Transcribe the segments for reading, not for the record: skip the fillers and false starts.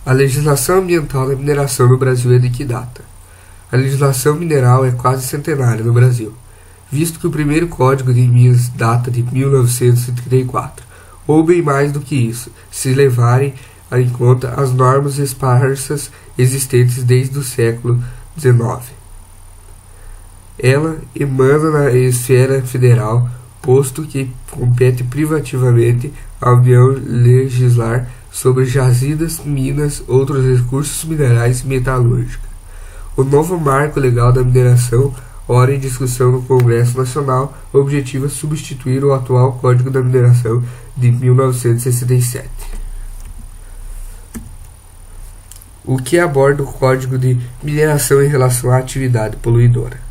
A legislação ambiental da mineração no Brasil é de que data? A legislação mineral é quase centenária no Brasil, visto que o primeiro Código de Minas data de 1934, ou bem mais do que isso, se levarem em conta as normas esparsas existentes desde o século XIX. Ela emana na esfera federal, posto que compete privativamente à União legislar sobre jazidas, minas, outros recursos minerais e metalúrgica. O novo marco legal da mineração, ora em discussão no Congresso Nacional, objetiva substituir o atual Código da Mineração de 1967. O que aborda o Código de Mineração em relação à atividade poluidora?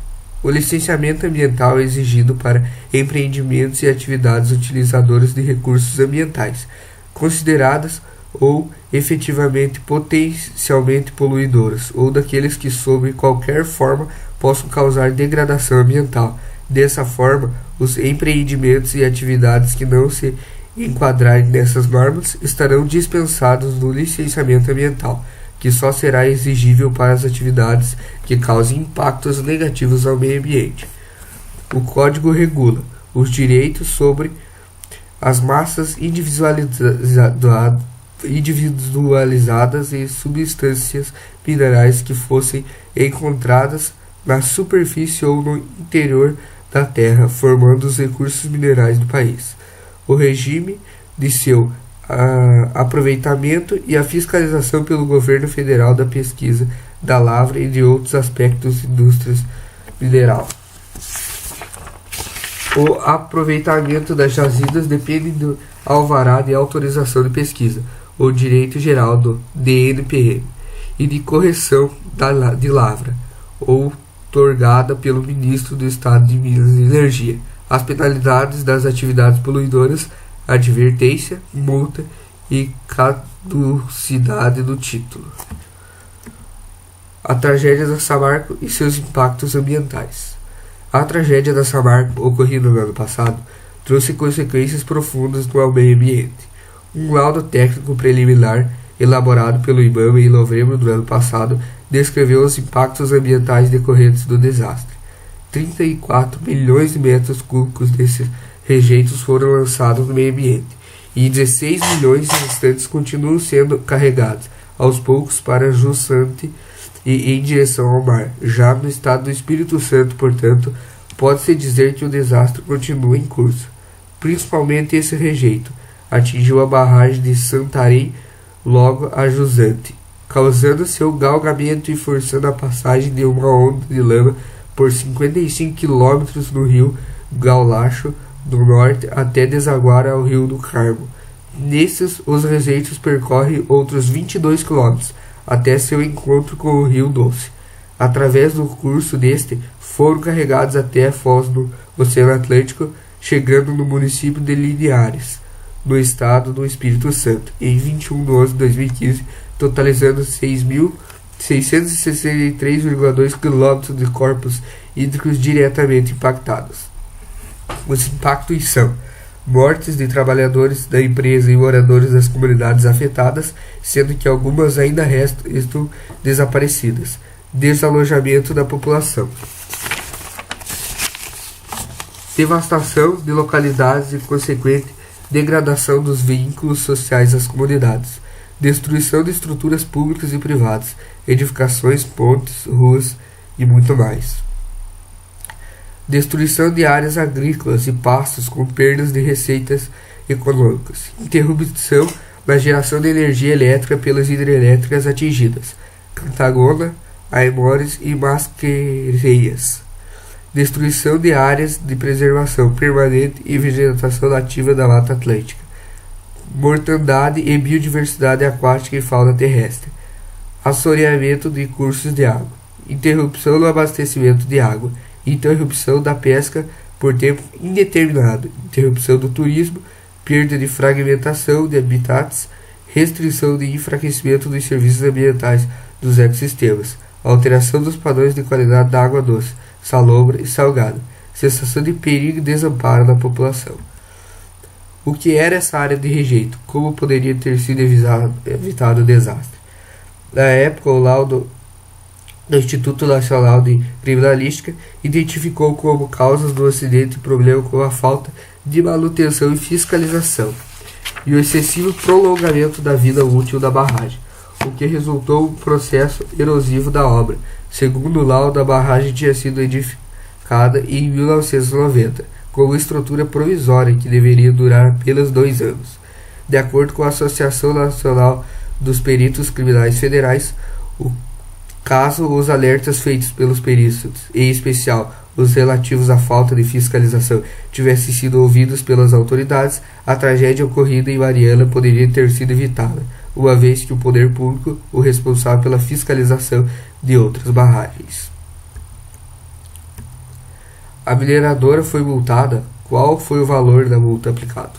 O licenciamento ambiental é exigido para empreendimentos e atividades utilizadoras de recursos ambientais, consideradas ou efetivamente potencialmente poluidoras, ou daqueles que sob qualquer forma possam causar degradação ambiental. Dessa forma, os empreendimentos e atividades que não se enquadrarem nessas normas estarão dispensados do licenciamento ambiental, que só será exigível para as atividades que causem impactos negativos ao meio ambiente. O Código regula os direitos sobre as massas individualizadas e substâncias minerais que fossem encontradas na superfície ou no interior da terra, formando os recursos minerais do país, o regime de seu aproveitamento e a fiscalização pelo governo federal da pesquisa, da lavra e de outros aspectos da indústria mineral. O aproveitamento das jazidas depende do alvará de autorização de pesquisa, ou direito geral do DNPM, e de correção de lavra, outorgada pelo Ministro do Estado de Minas e Energia. As penalidades das atividades poluidoras, advertência, multa e caducidade do título. A tragédia da Samarco e seus impactos ambientais. A tragédia da Samarco, ocorrida no ano passado, trouxe consequências profundas no meio ambiente. Um laudo técnico preliminar, elaborado pelo IBAMA em novembro do ano passado, descreveu os impactos ambientais decorrentes do desastre. 34 milhões de metros cúbicos desses rejeitos foram lançados no meio ambiente, e 16 milhões restantes continuam sendo carregados, aos poucos, para Jussante e em direção ao mar. Já no estado do Espírito Santo, portanto, pode-se dizer que o desastre continua em curso. Principalmente esse rejeito atingiu a barragem de Santarém, logo a Jusante, causando seu galgamento e forçando a passagem de uma onda de lama por 55 quilômetros no rio Gaulacho do norte até desaguar ao rio do Carmo. Nesses, os rejeitos percorrem outros 22 quilômetros até seu encontro com o rio Doce. Através do curso deste, foram carregados até a foz do Oceano Atlântico, chegando no município de Linhares, no estado do Espírito Santo, em 21 de 11 de 2015, totalizando 663,2 km de corpos hídricos diretamente impactados. Os impactos são mortes de trabalhadores da empresa e moradores das comunidades afetadas, sendo que algumas ainda estão desaparecidas, desalojamento da população, devastação de localidades e consequente degradação dos vínculos sociais das comunidades, destruição de estruturas públicas e privadas, edificações, pontes, ruas e muito mais. Destruição de áreas agrícolas e pastos com perdas de receitas econômicas. Interrupção na geração de energia elétrica pelas hidrelétricas atingidas, Cantagona, Aimores e Masquereias. Destruição de áreas de preservação permanente e vegetação nativa da Mata Atlântica. Mortandade e biodiversidade aquática e fauna terrestre. Assoreamento de cursos de água. Interrupção no abastecimento de água. Interrupção da pesca por tempo indeterminado, interrupção do turismo, perda de fragmentação de habitats, restrição de enfraquecimento dos serviços ambientais dos ecossistemas, alteração dos padrões de qualidade da água doce, salobra e salgada, sensação de perigo e desamparo na população. O que era essa área de rejeito? Como poderia ter sido evitado o desastre? Na época, o laudo do Instituto Nacional de Criminalística identificou como causas do acidente o problema com a falta de manutenção e fiscalização e o excessivo prolongamento da vida útil da barragem, o que resultou em um processo erosivo da obra. Segundo o laudo, a barragem tinha sido edificada em 1990, com uma estrutura provisória que deveria durar apenas 2 anos. De acordo com a Associação Nacional dos Peritos Criminais Federais, caso os alertas feitos pelos peritos, em especial os relativos à falta de fiscalização, tivessem sido ouvidos pelas autoridades, a tragédia ocorrida em Mariana poderia ter sido evitada, uma vez que o poder público o responsável pela fiscalização de outras barragens. A mineradora foi multada. Qual foi o valor da multa aplicada?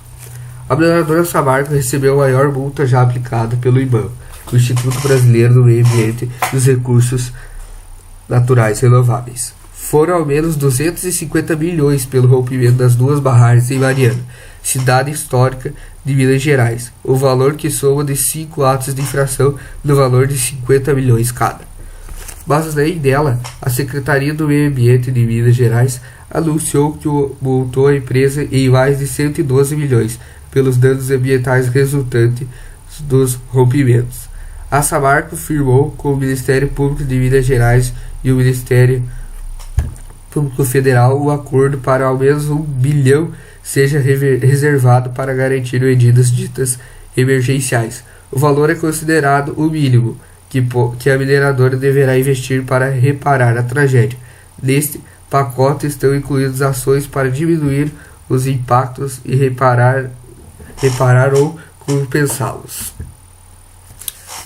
A mineradora Samarco recebeu a maior multa já aplicada pelo IBAMA, o Instituto Brasileiro do Meio Ambiente e dos Recursos Naturais Renováveis. Foram ao menos 250 milhões pelo rompimento das 2 barragens em Mariana, cidade histórica de Minas Gerais, o valor que soma de 5 atos de infração no valor de 50 milhões cada. Mas além dela, a Secretaria do Meio Ambiente de Minas Gerais anunciou que multou a empresa em mais de 112 milhões pelos danos ambientais resultantes dos rompimentos. A Samarco firmou com o Ministério Público de Minas Gerais e o Ministério Público Federal o acordo para ao menos 1 bilhão seja reservado para garantir medidas ditas emergenciais. O valor é considerado o mínimo que a mineradora deverá investir para reparar a tragédia. Neste pacote estão incluídas ações para diminuir os impactos e reparar ou compensá-los.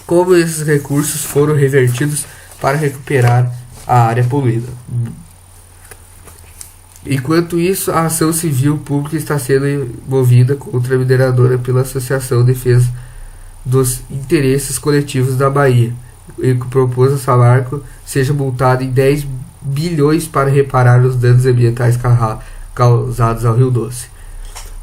Como esses recursos foram revertidos para recuperar a área poluída? Enquanto isso, a ação civil pública está sendo movida contra a mineradora pela Associação de Defesa dos Interesses Coletivos da Bahia, e que propôs a Samarco seja multada em 10 bilhões para reparar os danos ambientais causados ao Rio Doce.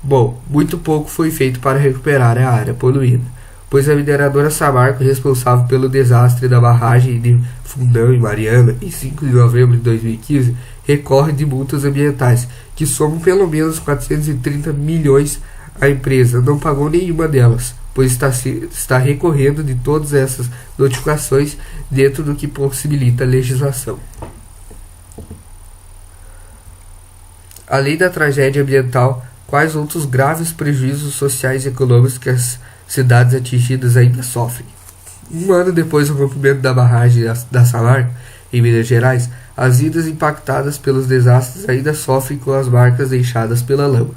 Bom, muito pouco foi feito para recuperar a área poluída, pois a mineradora Samarco, responsável pelo desastre da barragem de Fundão em Mariana em 5 de novembro de 2015, recorre de multas ambientais, que somam pelo menos 430 milhões. A empresa não pagou nenhuma delas, pois está recorrendo de todas essas notificações dentro do que possibilita a legislação. Além da tragédia ambiental, quais outros graves prejuízos sociais e econômicos que as cidades atingidas ainda sofrem? 1 ano depois do rompimento da barragem da Samarco, em Minas Gerais, as ilhas impactadas pelos desastres ainda sofrem com as marcas deixadas pela lama.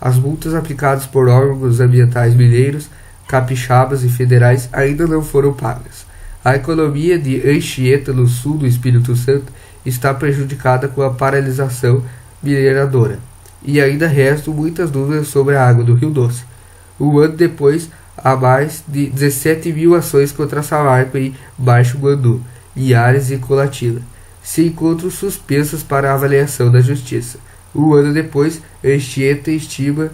As multas aplicadas por órgãos ambientais mineiros, capixabas e federais ainda não foram pagas. A economia de Anchieta, no sul do Espírito Santo, está prejudicada com a paralisação mineradora, e ainda restam muitas dúvidas sobre a água do Rio Doce. 1 ano depois, há mais de 17 mil ações contra a Samarco em Baixo Guandu, Linhares e Colatina se encontram suspensas para avaliação da Justiça. 1 ano depois, Anchieta estima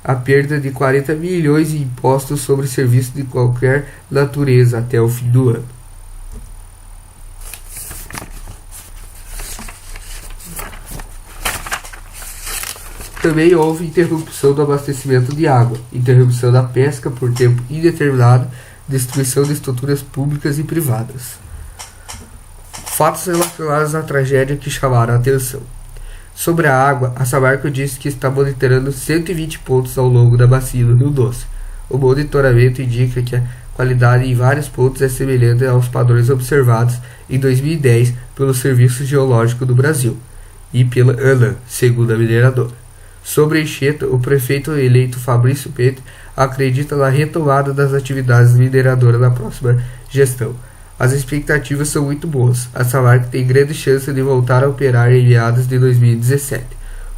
a perda de 40 milhões em impostos sobre serviços de qualquer natureza até o fim do ano. Também houve interrupção do abastecimento de água, interrupção da pesca por tempo indeterminado, destruição de estruturas públicas e privadas. Fatos relacionados à tragédia que chamaram a atenção. Sobre a água, a Samarco disse que está monitorando 120 pontos ao longo da bacia do Rio Doce. O monitoramento indica que a qualidade em vários pontos é semelhante aos padrões observados em 2010 pelo Serviço Geológico do Brasil e pela ANAM, segundo a mineradora. Sobre a enchente, o prefeito eleito Fabrício Pete acredita na retomada das atividades mineradoras na próxima gestão. As expectativas são muito boas. A Samarco tem grande chance de voltar a operar em meados de 2017.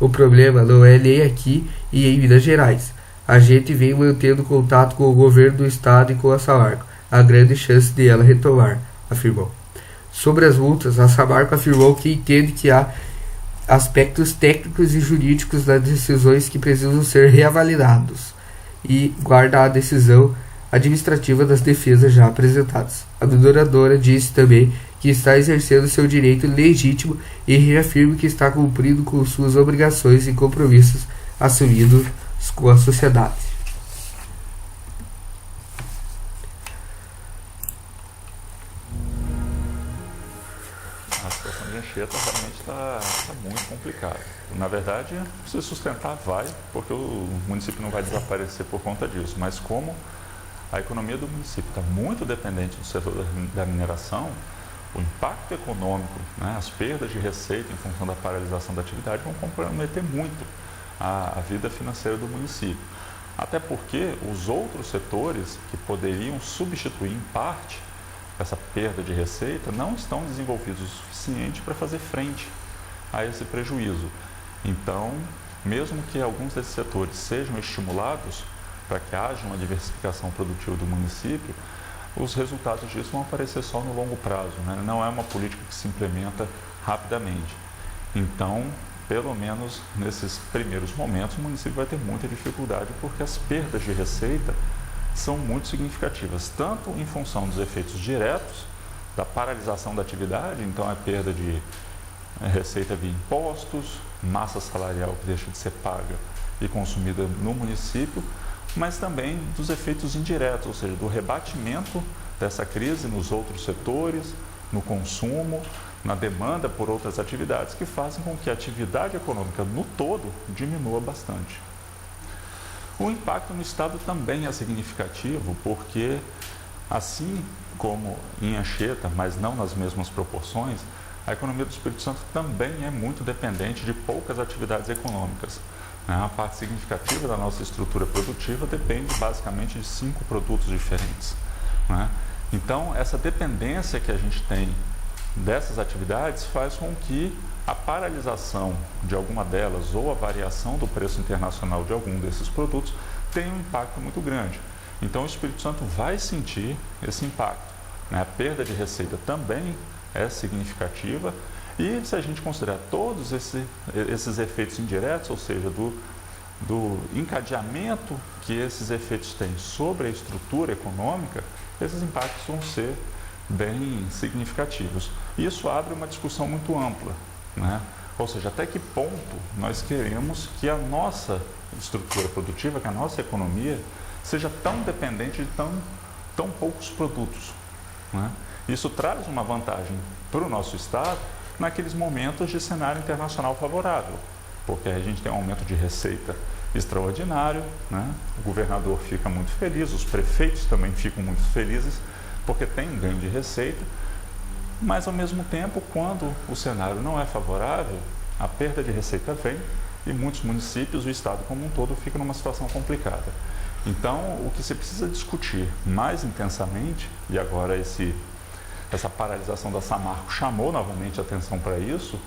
O problema não é nem aqui e em Minas Gerais. A gente vem mantendo contato com o governo do estado e com a Samarco. Há grande chance de ela retomar, afirmou. Sobre as multas, a Samarco afirmou que entende que há aspectos técnicos e jurídicos das decisões que precisam ser reavaliados e guarda a decisão administrativa das defesas já apresentadas. A doutoradora disse também que está exercendo seu direito legítimo e reafirma que está cumprindo com suas obrigações e compromissos assumidos com a sociedade. A situação de Anchieta realmente está muito complicada. Na verdade, se sustentar vai, porque o município não vai desaparecer por conta disso, mas como a economia do município está muito dependente do setor da mineração, o impacto econômico, né, as perdas de receita em função da paralisação da atividade vão comprometer muito a vida financeira do município. Até porque os outros setores que poderiam substituir em parte essa perda de receita não estão desenvolvidos o suficiente para fazer frente a esse prejuízo. Então, mesmo que alguns desses setores sejam estimulados para que haja uma diversificação produtiva do município, os resultados disso vão aparecer só no longo prazo, né? Não é uma política que se implementa rapidamente. Então, pelo menos nesses primeiros momentos, o município vai ter muita dificuldade porque as perdas de receita são muito significativas, tanto em função dos efeitos diretos da paralisação da atividade, então a perda de receita via impostos, massa salarial que deixa de ser paga e consumida no município, mas também dos efeitos indiretos, ou seja, do rebatimento dessa crise nos outros setores, no consumo, na demanda por outras atividades que fazem com que a atividade econômica no todo diminua bastante. O impacto no Estado também é significativo porque, assim como em Anchieta, mas não nas mesmas proporções, a economia do Espírito Santo também é muito dependente de poucas atividades econômicas. A parte significativa da nossa estrutura produtiva depende basicamente de 5 produtos diferentes. Então, essa dependência que a gente tem dessas atividades faz com que a paralisação de alguma delas ou a variação do preço internacional de algum desses produtos tenha um impacto muito grande. Então, o Espírito Santo vai sentir esse impacto. A perda de receita também é significativa e se a gente considerar todos esses efeitos indiretos, ou seja, do encadeamento que esses efeitos têm sobre a estrutura econômica, esses impactos vão ser bem significativos. Isso abre uma discussão muito ampla, Ou seja, até que ponto nós queremos que a nossa estrutura produtiva, que a nossa economia seja tão dependente de tão poucos produtos. Isso traz uma vantagem para o nosso Estado naqueles momentos de cenário internacional favorável, porque a gente tem um aumento de receita extraordinário, O governador fica muito feliz, os prefeitos também ficam muito felizes, porque tem um ganho de receita, mas ao mesmo tempo, quando o cenário não é favorável, a perda de receita vem e muitos municípios, o Estado como um todo, fica numa situação complicada. Então, o que se precisa discutir mais intensamente, e agora essa paralisação da Samarco chamou novamente a atenção para isso,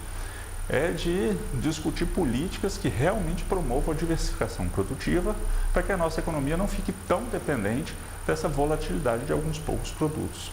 é de discutir políticas que realmente promovam a diversificação produtiva para que a nossa economia não fique tão dependente dessa volatilidade de alguns poucos produtos.